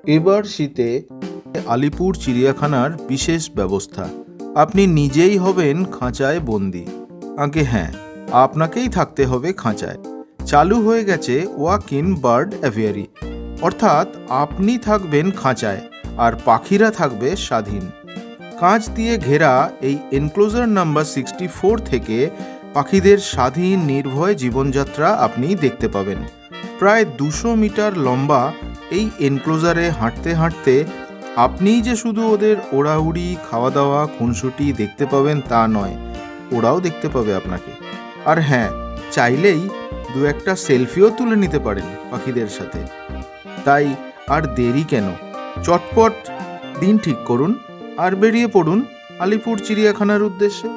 এবার শীতে আলিপুর চিড়িয়াখানার বিশেষ ব্যবস্থা। আপনি নিজেই হবেন খাঁচায় বন্দি। আগে হ্যাঁ, আপনাকেই থাকতে হবে খাঁচায়। চালু হয়ে গেছে ওয়াক ইন বার্ড অ্যাভিয়ারি, অর্থাৎ আপনি থাকবেন খাঁচায় আর পাখিরা থাকবে স্বাধীন। কাঁচ দিয়ে ঘেরা এই এনক্লোজার নাম্বার 64 থেকে পাখিদের স্বাধীন নির্ভয় জীবনযাত্রা আপনি দেখতে পাবেন। প্রায় 200 মিটার লম্বা এই এনক্লোজারে হাঁটতে হাঁটতে আপনিই যে শুধু ওদের ওড়াউড়ি, খাওয়া দাওয়া, খুনসুটি দেখতে পাবেন তা নয়, ওরাও দেখতে পাবে আপনাকে। আর হ্যাঁ, চাইলেই দু একটা সেলফিও তুলে নিতে পারেন পাখিদের সাথে। তাই আর দেরি কেন, চটপট দিন ঠিক করুন আর বেরিয়ে পড়ুন আলিপুর চিড়িয়াখানার উদ্দেশ্যে।